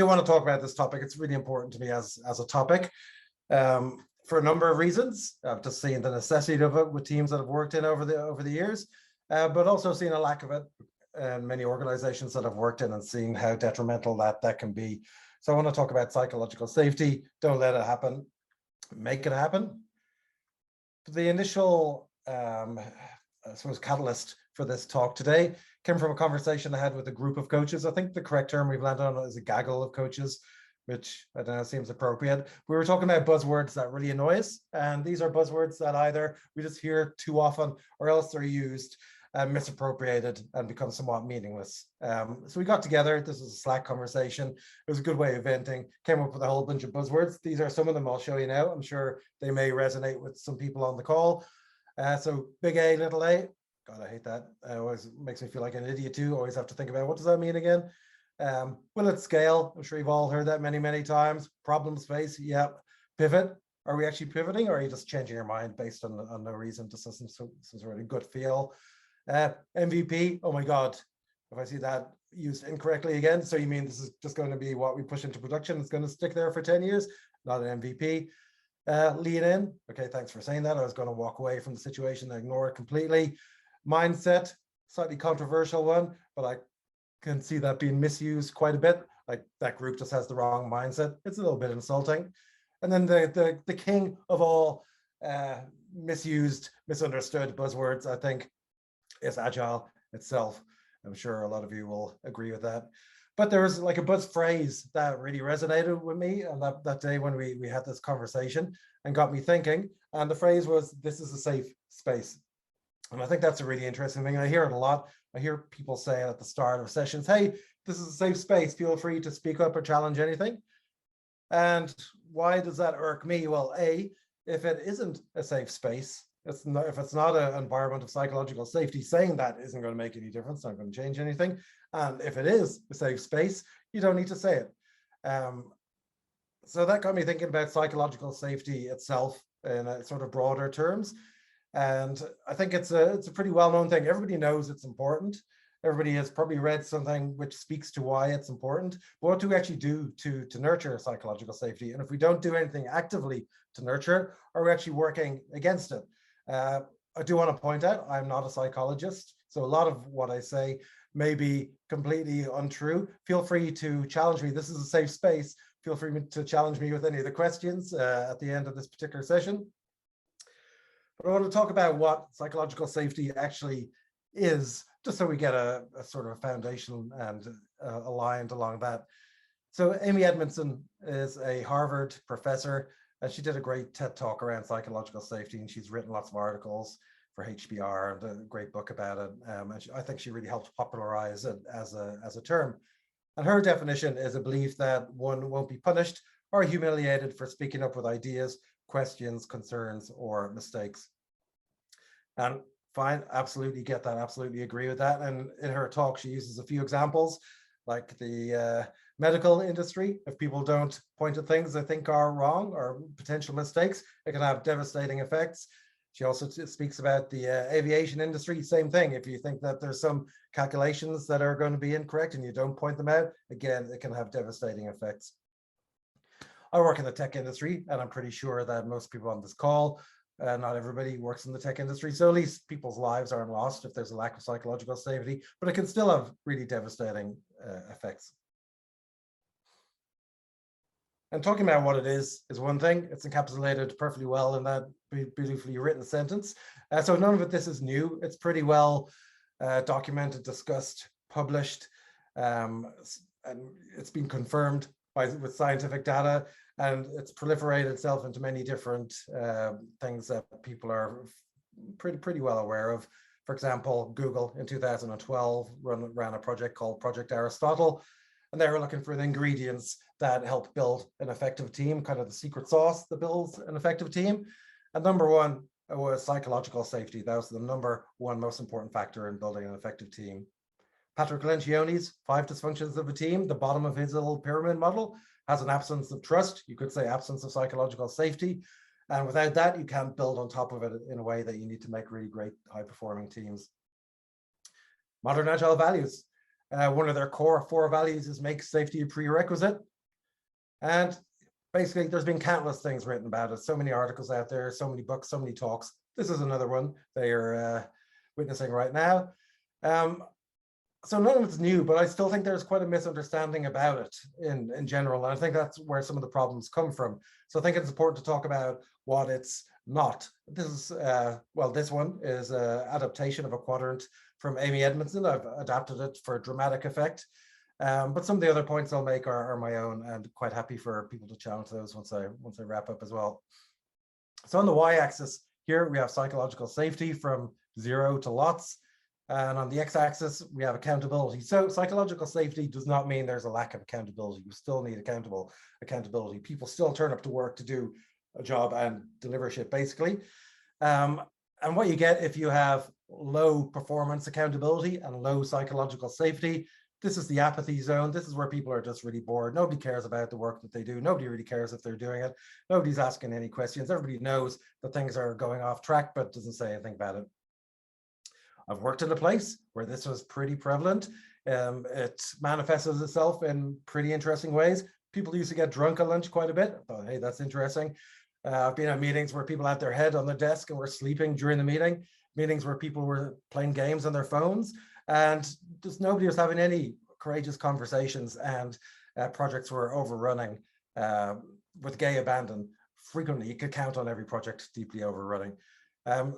do want to talk about this topic. It's really important to me as a topic for a number of reasons. I've just seen the necessity of it with teams that I've worked in over the years, but also seen a lack of it in many organizations that I've worked in and seen how detrimental that can be. So I want to talk about psychological safety. Don't let it happen, make it happen. The initial, I suppose, catalyst for this talk today came from a conversation I had with a group of coaches. I think the correct term we've landed on is a gaggle of coaches, which I don't know, seems appropriate. We were talking about buzzwords that really annoy us. And these are buzzwords that either we just hear too often or else they're used and misappropriated and become somewhat meaningless. So we got together. This was a Slack conversation. It was a good way of venting, came up with a whole bunch of buzzwords. These are some of them I'll show you now. I'm sure they may resonate with some people on the call. So big A, little a. God, I hate that. It always makes me feel like an idiot too. Always have to think about what does that mean again? Will it scale? I'm sure you've all heard that many, many times. Problem space, yeah. Pivot. Are we actually pivoting, or are you just changing your mind based on no reason, just some sort of good feel? MVP, oh my God, if I see that used incorrectly again, so you mean this is just going to be what we push into production, it's going to stick there for 10 years, not an MVP. Lean in, okay, thanks for saying that. I was going to walk away from the situation and ignore it completely. Mindset, slightly controversial one, but I can see that being misused quite a bit. Like that group just has the wrong mindset. It's a little bit insulting. And then the king of all misused, misunderstood buzzwords, I think, is agile itself. I'm sure a lot of you will agree with that. But there was like a buzz phrase that really resonated with me on that day when we had this conversation and got me thinking. And the phrase was, "This is a safe space." And I think that's a really interesting thing. I hear it a lot. I hear people say at the start of sessions, "Hey, this is a safe space. Feel free to speak up or challenge anything." And why does that irk me? Well, A, if it isn't a safe space, if it's not an environment of psychological safety, saying that isn't going to make any difference, not going to change anything. And if it is a safe space, you don't need to say it. So that got me thinking about psychological safety itself in a sort of broader terms. And I think it's a pretty well-known thing. Everybody knows it's important. Everybody has probably read something which speaks to why it's important. But what do we actually do to nurture psychological safety? And if we don't do anything actively to nurture it, are we actually working against it? I do want to point out, I'm not a psychologist, so a lot of what I say may be completely untrue. Feel free to challenge me. This is a safe space. Feel free to challenge me with any of the questions at the end of this particular session. But I want to talk about what psychological safety actually is, just so we get a sort of a foundation and aligned along that. So Amy Edmondson is a Harvard professor, and she did a great TED talk around psychological safety, and she's written lots of articles for HBR and a great book about it. And I think she really helped popularize it as a term. And her definition is a belief that one won't be punished or humiliated for speaking up with ideas, questions, concerns, or mistakes. And fine, absolutely get that, absolutely agree with that. And in her talk, she uses a few examples, like the medical industry. If people don't point at things they think are wrong or potential mistakes, it can have devastating effects. She also speaks about the aviation industry, same thing. If you think that there's some calculations that are going to be incorrect and you don't point them out, again, it can have devastating effects. I work in the tech industry, and I'm pretty sure that most people on this call, not everybody works in the tech industry, so at least people's lives aren't lost if there's a lack of psychological safety, but it can still have really devastating effects. And talking about what it is one thing. It's encapsulated perfectly well in that beautifully written sentence. So none of this is new. It's pretty well documented, discussed, published, and it's been confirmed with scientific data, and it's proliferated itself into many different things that people are pretty well aware of. For example, Google in 2012 ran a project called Project Aristotle, and they were looking for the ingredients that help build an effective team, kind of the secret sauce that builds an effective team. And number one was psychological safety. That was the number one most important factor in building an effective team. Patrick Lencioni's 5 dysfunctions of a team, the bottom of his little pyramid model, has an absence of trust. You could say absence of psychological safety. And without that, you can't build on top of it in a way that you need to make really great high-performing teams. Modern Agile values. One of their core 4 values is make safety a prerequisite. And basically, there's been countless things written about it. So many articles out there, so many books, so many talks. This is another one they are witnessing right now. So none of it's new, but I still think there's quite a misunderstanding about it in general. And I think that's where some of the problems come from. So I think it's important to talk about what it's not. This is, well, this one is an adaptation of a quadrant from Amy Edmondson. I've adapted it for dramatic effect. But some of the other points I'll make are my own, and quite happy for people to challenge those once I wrap up as well. So on the y-axis here, we have psychological safety from 0 to lots. And on the x-axis, we have accountability. So psychological safety does not mean there's a lack of accountability. You still need accountability. People still turn up to work to do a job and deliver shit, basically. And what you get if you have low performance accountability and low psychological safety, this is the apathy zone. This is where people are just really bored. Nobody cares about the work that they do. Nobody really cares if they're doing it. Nobody's asking any questions. Everybody knows that things are going off track, but doesn't say anything about it. I've worked in a place where this was pretty prevalent. It manifested itself in pretty interesting ways. People used to get drunk at lunch quite a bit. I thought, hey, that's interesting. I've been at meetings where people had their head on their desk and were sleeping during the meeting. Meetings where people were playing games on their phones, and just nobody was having any courageous conversations, and projects were overrunning with gay abandon. Frequently, you could count on every project deeply overrunning. And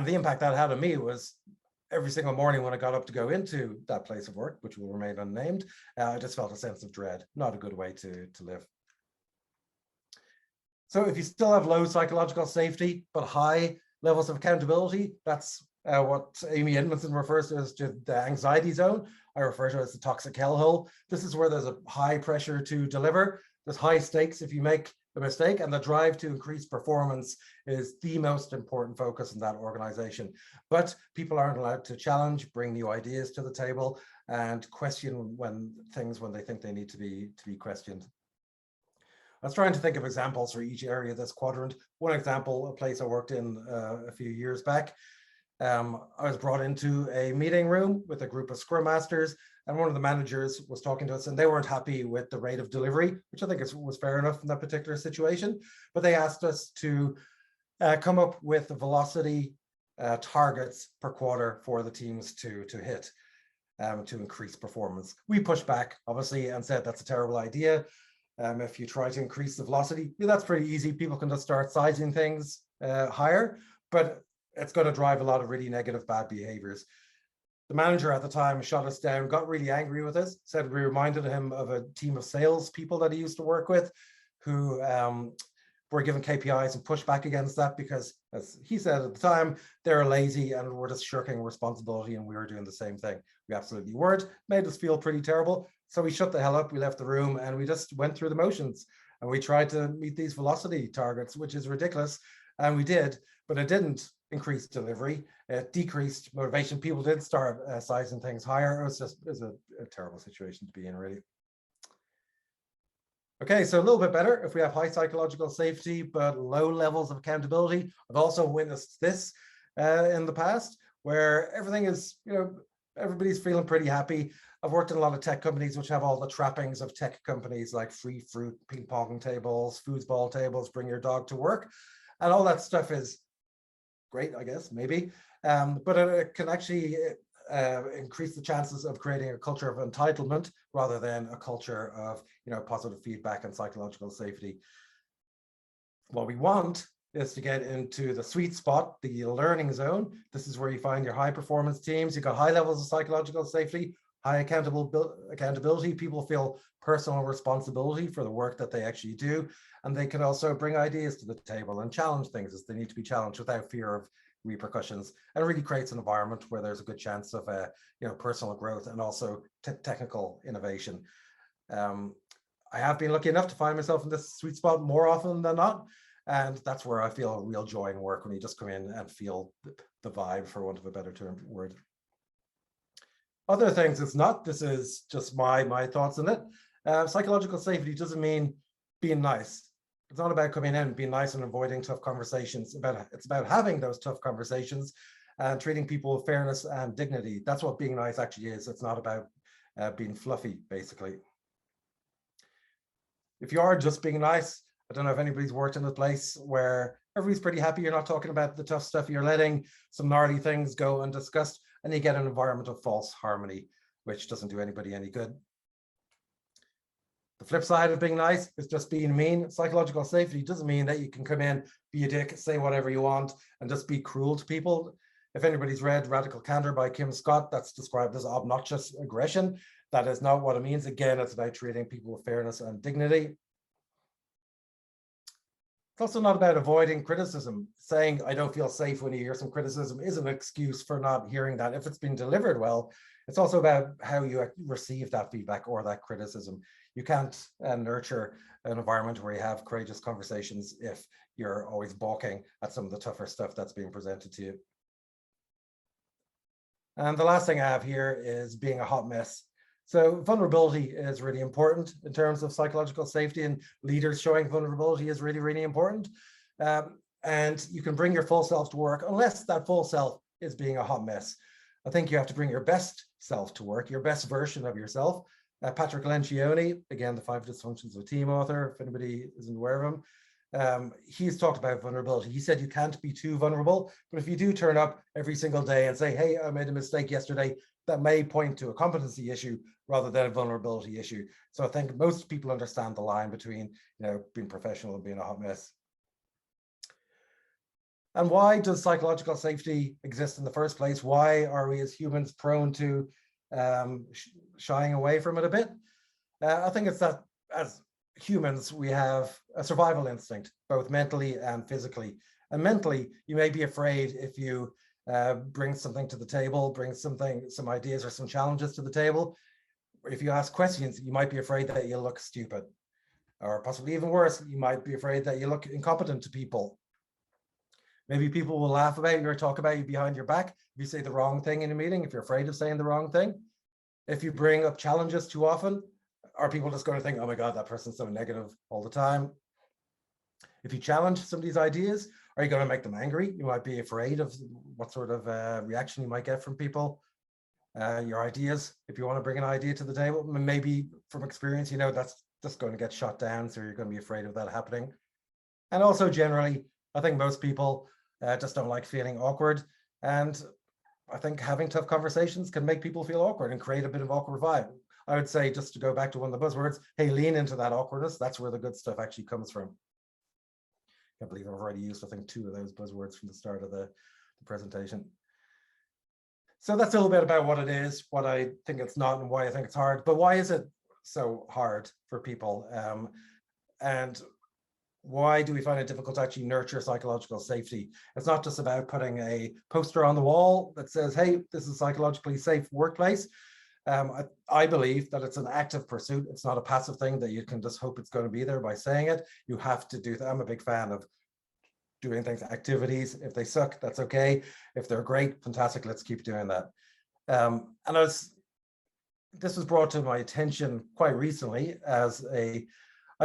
the impact that had on me was every single morning when I got up to go into that place of work, which will remain unnamed, I just felt a sense of dread. Not a good way to live. So if you still have low psychological safety, but high levels of accountability, that's what Amy Edmondson refers to as the anxiety zone. I refer to it as the toxic hellhole. This is where there's a high pressure to deliver. There's high stakes if you make a mistake, and the drive to increase performance is the most important focus in that organization. But people aren't allowed to challenge, bring new ideas to the table, and question when they think they need to be questioned. I was trying to think of examples for each area of this quadrant. One example, a place I worked in a few years back. I was brought into a meeting room with a group of Scrum Masters, and one of the managers was talking to us, and they weren't happy with the rate of delivery, which I think was fair enough in that particular situation. But they asked us to come up with velocity targets per quarter for the teams to hit to increase performance. We pushed back, obviously, and said that's a terrible idea. If you try to increase the velocity, that's pretty easy. People can just start sizing things higher, but it's going to drive a lot of really negative, bad behaviors. The manager at the time shot us down, got really angry with us, said we reminded him of a team of sales people that he used to work with who were given KPIs and pushed back against that because, as he said at the time, they were lazy and were just shirking responsibility, and we were doing the same thing. We absolutely weren't. Made us feel pretty terrible. So we shut the hell up, we left the room, and we just went through the motions. And we tried to meet these velocity targets, which is ridiculous. And we did, but it didn't increase delivery. It decreased motivation. People did start sizing things higher. It was a terrible situation to be in, really. Okay, so a little bit better if we have high psychological safety, but low levels of accountability. I've also witnessed this in the past, where everything is, everybody's feeling pretty happy. I've worked in a lot of tech companies which have all the trappings of tech companies like free fruit, ping pong tables, foosball tables, bring your dog to work. And all that stuff is great, I guess, maybe. But it can actually increase the chances of creating a culture of entitlement rather than a culture of positive feedback and psychological safety. What we want is to get into the sweet spot, the learning zone. This is where you find your high performance teams. You've got high levels of psychological safety, high accountability. People feel personal responsibility for the work that they actually do. And they can also bring ideas to the table and challenge things as they need to be challenged without fear of repercussions. And it really creates an environment where there's a good chance of personal growth and also technical innovation. I have been lucky enough to find myself in this sweet spot more often than not. And that's where I feel real joy in work, when you just come in and feel the vibe, for want of a better word. Other things it's not. This is just my thoughts on it. Psychological safety doesn't mean being nice. It's not about coming in and being nice and avoiding tough conversations. It's about having those tough conversations and treating people with fairness and dignity. That's what being nice actually is. It's not about being fluffy, basically. if you are just being nice, I don't know if anybody's worked in a place where everybody's pretty happy, you're not talking about the tough stuff, you're letting some gnarly things go undiscussed, and you get an environment of false harmony, which doesn't do anybody any good. The flip side of being nice is just being mean. Psychological safety doesn't mean that you can come in, be a dick, say whatever you want, and just be cruel to people. If anybody's read Radical Candor by Kim Scott, that's described as obnoxious aggression. That is not what it means. Again, it's about treating people with fairness and dignity. It's also not about avoiding criticism. Saying, I don't feel safe when you hear some criticism is an excuse for not hearing that. If it's been delivered well, it's also about how you receive that feedback or that criticism. You can't nurture an environment where you have courageous conversations if you're always balking at some of the tougher stuff that's being presented to you. And the last thing I have here is being a hot mess. So vulnerability is really important in terms of psychological safety, and leaders showing vulnerability is really, really important. And you can bring your full self to work unless that full self is being a hot mess. I think you have to bring your best self to work, your best version of yourself. Patrick Lencioni, again, the 5 Dysfunctions of a Team author, if anybody isn't aware of him, he's talked about vulnerability. He said you can't be too vulnerable, but if you do turn up every single day and say, hey, I made a mistake yesterday, that may point to a competency issue rather than a vulnerability issue. So I think most people understand the line between, being professional and being a hot mess. And why does psychological safety exist in the first place? Why are we as humans prone to shying away from it a bit? I think it's that as humans, we have a survival instinct, both mentally and physically. And mentally, you may be afraid if you bring something to the table, bring some ideas or some challenges to the table. If you ask questions, you might be afraid that you'll look stupid. Or possibly even worse, you might be afraid that you look incompetent to people. Maybe people will laugh about you or talk about you behind your back if you say the wrong thing in a meeting, if you're afraid of saying the wrong thing. If you bring up challenges too often, are people just going to think, oh my God, that person's so negative all the time? If you challenge somebody's ideas, are you going to make them angry? You might be afraid of what sort of reaction you might get from people. Your ideas, if you want to bring an idea to the table, maybe from experience, that's just going to get shot down. So you're going to be afraid of that happening. And also generally, I think most people just don't like feeling awkward. And I think having tough conversations can make people feel awkward and create a bit of awkward vibe. I would say, just to go back to one of the buzzwords, hey, lean into that awkwardness. That's where the good stuff actually comes from. I can't believe I've already used, I think, 2 of those buzzwords from the start of the presentation. So that's a little bit about what it is, what I think it's not, and why I think it's hard. But why is it so hard for people? And why do we find it difficult to actually nurture psychological safety? It's not just about putting a poster on the wall that says, hey, this is a psychologically safe workplace. I believe that it's an active pursuit. It's not a passive thing that you can just hope it's going to be there by saying it. You have to do that. I'm a big fan of doing things, activities. If they suck, that's okay. If they're great, fantastic. Let's keep doing that. This was brought to my attention quite recently as I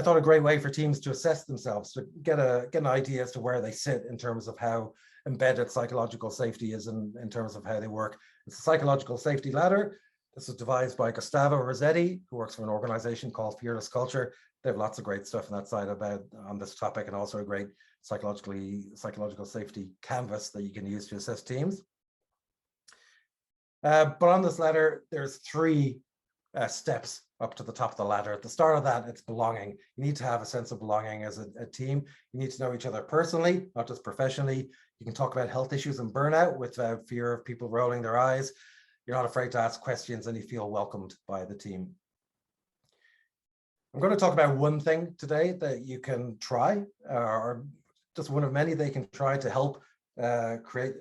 thought a great way for teams to assess themselves, to get an idea as to where they sit in terms of how embedded psychological safety is in terms of how they work. It's a psychological safety ladder. This was devised by Gustavo Rossetti, who works for an organization called Fearless Culture. They have lots of great stuff on that side on this topic, and also a great psychological safety canvas that you can use to assess teams. But on this ladder, there's 3 steps up to the top of the ladder. At the start of that, it's belonging. You need to have a sense of belonging as a team. You need to know each other personally, not just professionally. You can talk about health issues and burnout without fear of people rolling their eyes. You're not afraid to ask questions, and you feel welcomed by the team. I'm going to talk about one thing today that you can try, or just one of many they can try to help create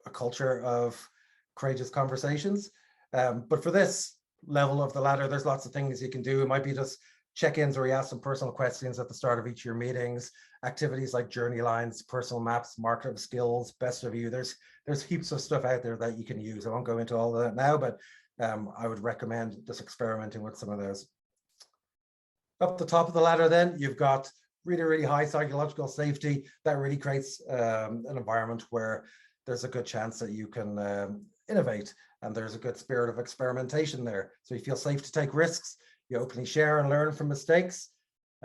a culture of courageous conversations. But for this level of the ladder, there's lots of things you can do. It might be just check-ins where you ask some personal questions at the start of each of your meetings, activities like journey lines, personal maps, market skills, best of you. There's heaps of stuff out there that you can use. I won't go into all of that now, but I would recommend just experimenting with some of those. Up the top of the ladder then, you've got really, really high psychological safety. That really creates an environment where there's a good chance that you can innovate, and there's a good spirit of experimentation there. So you feel safe to take risks, you openly share and learn from mistakes.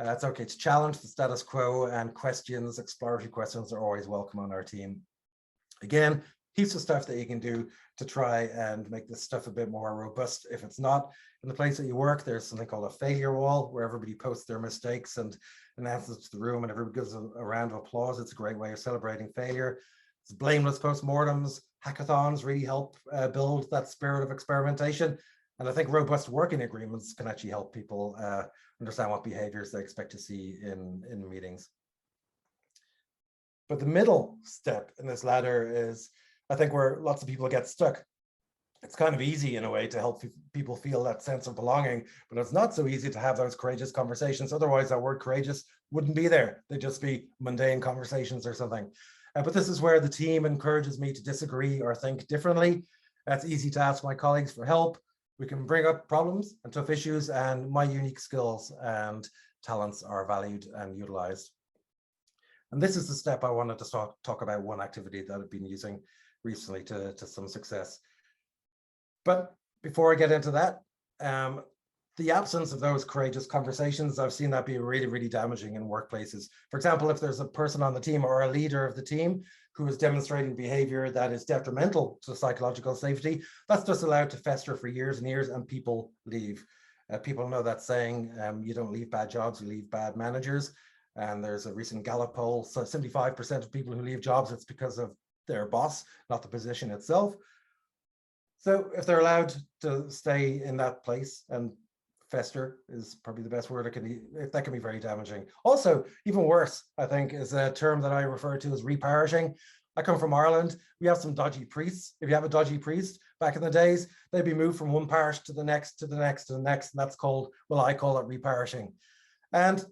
It's okay to challenge the status quo, and questions, exploratory questions, are always welcome on our team. Again, heaps of stuff that you can do to try and make this stuff a bit more robust. If it's not in the place that you work, there's something called a failure wall, where everybody posts their mistakes and announces it to the room, and everybody gives a round of applause. It's a great way of celebrating failure. It's blameless postmortems. Hackathons really help build that spirit of experimentation. And I think robust working agreements can actually help people understand what behaviors they expect to see in meetings. But the middle step in this ladder is, I think, where lots of people get stuck. It's kind of easy in a way to help people feel that sense of belonging, but it's not so easy to have those courageous conversations. Otherwise, that word courageous wouldn't be there. They'd just be mundane conversations or something. But this is where the team encourages me to disagree or think differently. It's easy to ask my colleagues for help. We can bring up problems and tough issues, and my unique skills and talents are valued and utilized. And this is the step I wanted to talk about, one activity that I've been using recently to some success. But before I get into that, the absence of those courageous conversations, I've seen that be really, really damaging in workplaces. For example, if there's a person on the team or a leader of the team who is demonstrating behavior that is detrimental to psychological safety, that's just allowed to fester for years and years, and people leave. People know that saying, you don't leave bad jobs, you leave bad managers. And there's a recent Gallup poll, so 75% of people who leave jobs, it's because of their boss, not the position itself. So if they're allowed to stay in that place, and fester is probably the best word, that can be very damaging. Also, even worse, I think, is a term that I refer to as reparishing. I come from Ireland. We have some dodgy priests. If you have a dodgy priest, back in the days, they'd be moved from one parish to the next, to the next, to the next, and that's called, well, I call it reparishing. And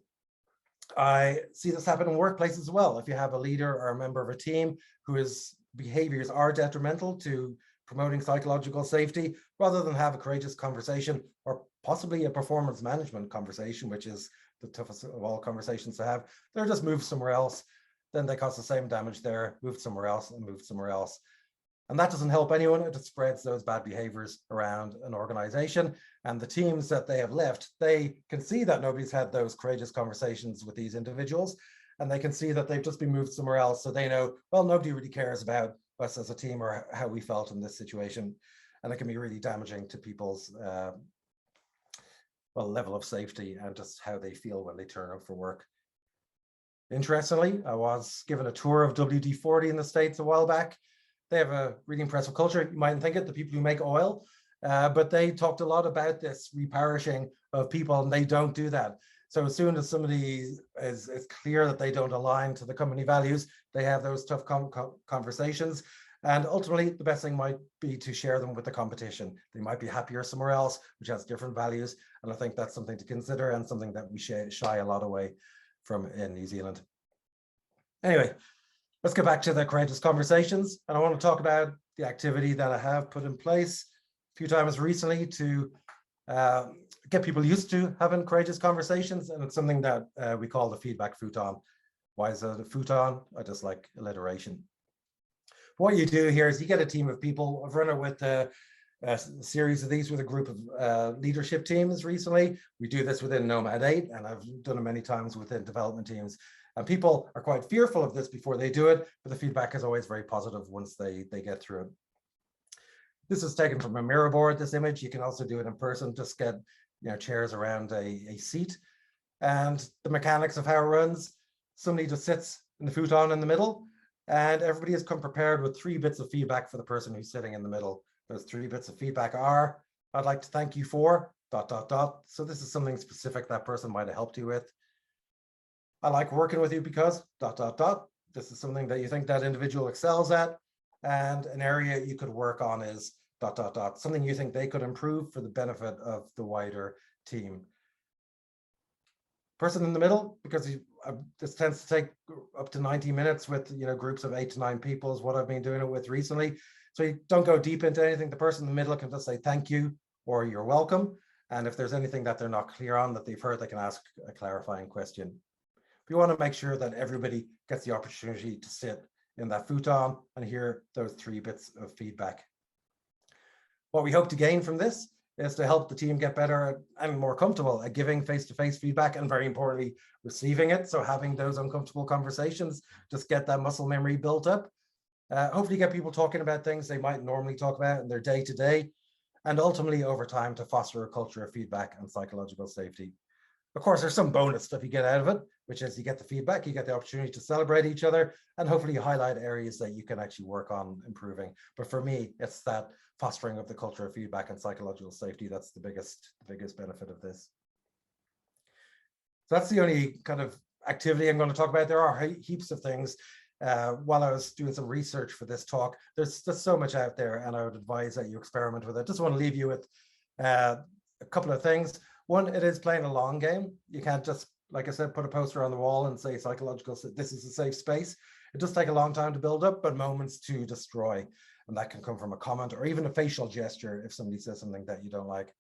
I see this happen in workplaces as well. If you have a leader or a member of a team whose behaviors are detrimental to promoting psychological safety, rather than have a courageous conversation, or possibly a performance management conversation, which is the toughest of all conversations to have, they're just moved somewhere else. Then they cause the same damage there, moved somewhere else and moved somewhere else. And that doesn't help anyone. It just spreads those bad behaviors around an organization. And the teams that they have left, they can see that nobody's had those courageous conversations with these individuals, and they can see that they've just been moved somewhere else. So they know, well, nobody really cares about us as a team or how we felt in this situation. And it can be really damaging to people's level of safety and just how they feel when they turn up for work. Interestingly, I was given a tour of WD-40 in the States a while back. They have a really impressive culture. You mightn't think it, the people who make oil, but they talked a lot about this reparishing of people, and they don't do that. So as soon as somebody is clear that they don't align to the company values, they have those tough conversations. And ultimately, the best thing might be to share them with the competition. They might be happier somewhere else, which has different values. And I think that's something to consider, and something that we shy a lot away from in New Zealand. Anyway, let's get back to the courageous conversations. And I want to talk about the activity that I have put in place a few times recently to get people used to having courageous conversations. And it's something that we call the feedback futon. Why is it a futon? I just like alliteration. What you do here is you get a team of people. I've run it with a series of these with a group of leadership teams recently. We do this within Nomad 8, and I've done it many times within development teams. And people are quite fearful of this before they do it, but the feedback is always very positive once they get through it. This is taken from a mirror board, this image. You can also do it in person. Just get chairs around a seat. And the mechanics of how it runs, somebody just sits in the futon in the middle, and everybody has come prepared with 3 bits of feedback for the person who's sitting in the middle. Those 3 bits of feedback are, I'd like to thank you for ... So this is something specific that person might have helped you with. I like working with you because ... This is something that you think that individual excels at. And an area you could work on is ... Something you think they could improve for the benefit of the wider team. Person in the middle, because this tends to take up to 90 minutes with groups of 8 to 9 people is what I've been doing it with recently. So you don't go deep into anything. The person in the middle can just say thank you or you're welcome. And if there's anything that they're not clear on that they've heard, they can ask a clarifying question. We want to make sure that everybody gets the opportunity to sit in that futon and hear those 3 bits of feedback. What we hope to gain from this is to help the team get better and more comfortable at giving face-to-face feedback, and very importantly, receiving it. So having those uncomfortable conversations, just get that muscle memory built up. Hopefully get people talking about things they might normally talk about in their day-to-day, and ultimately over time to foster a culture of feedback and psychological safety. Of course, there's some bonus stuff you get out of it, which is you get the feedback, you get the opportunity to celebrate each other, and hopefully highlight areas that you can actually work on improving. But for me, it's that fostering of the culture of feedback and psychological safety that's the biggest benefit of this. So that's the only kind of activity I'm going to talk about. There are heaps of things. While I was doing some research for this talk, there's just so much out there, and I would advise that you experiment with it. Just want to leave you with a couple of things. One, it is playing a long game. You can't just, like I said, put a poster on the wall and say psychological, this is a safe space. It does take a long time to build up, but moments to destroy. And that can come from a comment or even a facial gesture if somebody says something that you don't like.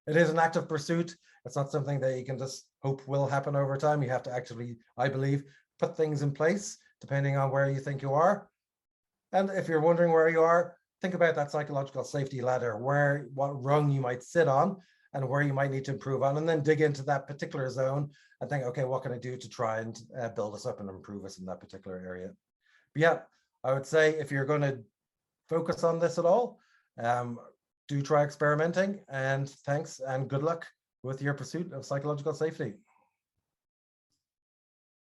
It is an active pursuit. It's not something that you can just hope will happen over time. You have to actually, I believe, put things in place depending on where you think you are. And if you're wondering where you are, think about that psychological safety ladder, what rung you might sit on and where you might need to improve on, and then dig into that particular zone and think, okay, what can I do to try and build us up and improve us in that particular area? But yeah, I would say if you're going to focus on this at all, do try experimenting, and thanks and good luck with your pursuit of psychological safety.